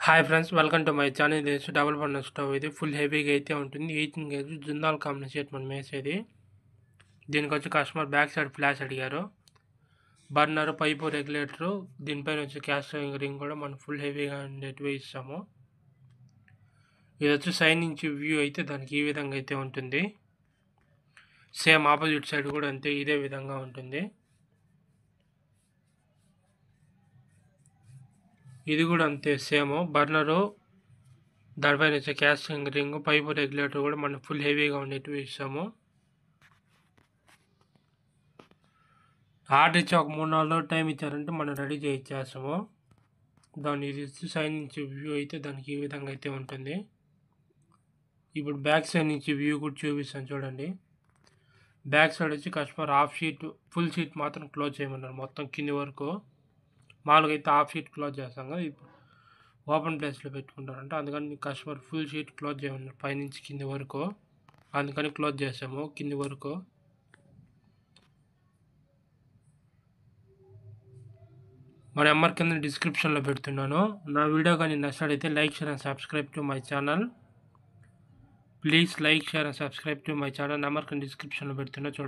Hi friends, welcome to my channel. ఇది double burner stove. ఇది full హెవీగా అయితే ఉంటుంది. 18 కేజీ జుందాల్ కంపెనీ సెట్ మనం వేసేది. దీనికి వచ్చి కస్టమర్ బ్యాక్ సైడ్ ఫ్లాష్ అడిగారు. బర్నర్, పైపు, రెగ్యులేటరు, దీనిపైన వచ్చి క్యాస్ట్ రింగ్ కూడా మనం ఫుల్ హెవీగా ఉండేటివి ఇస్తాము. ఇది వచ్చి సైడ్ నుంచి వ్యూ అయితే దానికి ఈ విధంగా అయితే ఉంటుంది. సేమ్ ఆపోజిట్ సైడ్ కూడా అంతే, ఇదే విధంగా ఉంటుంది. ఇది కూడా అంతే సేమ్. బర్నరు, దానిపైన వచ్చే క్యాస్టింగ్ రింగ్, పైపు, రెగ్యులేటర్ కూడా మనం ఫుల్ హెవీగా ఉండేటివి ఇస్తాము. ఆర్డర్ ఇచ్చి ఒక 3-4 రోజులు టైం ఇచ్చారంటే మనం రెడీ చేయించేస్తాము. దాని ఇది సైడ్ నుంచి వ్యూ అయితే దానికి ఈ విధంగా అయితే ఉంటుంది. ఇప్పుడు బ్యాక్ సైడ్ నుంచి వ్యూ కూడా చూపిస్తాను చూడండి. బ్యాక్ సైడ్ వచ్చి customer half sheet, full sheet మాత్రం క్లోజ్ చేయమన్నారు మొత్తం కింది వరకు. మామూలుగా అయితే హాఫ్ షీట్ క్లోజ్ చేస్తాం కదా, ఇప్పుడు ఓపెన్ ప్లేస్లో పెట్టుకుంటారంట, అందుకని కస్టమర్ ఫుల్ షీట్ క్లోజ్ చేయమన్నారు పైనుంచి కింది వరకు. అందుకని క్లోజ్ చేసాము కింది వరకు. మన నెంబర్ కింద డిస్క్రిప్షన్లో పెడుతున్నాను. నా వీడియో కానీ నచ్చినట్లయితే like, share and subscribe to my channel. Please like, share and subscribe to my channel. Number కింద డిస్క్రిప్షన్లో పెడుతున్నా చూడండి.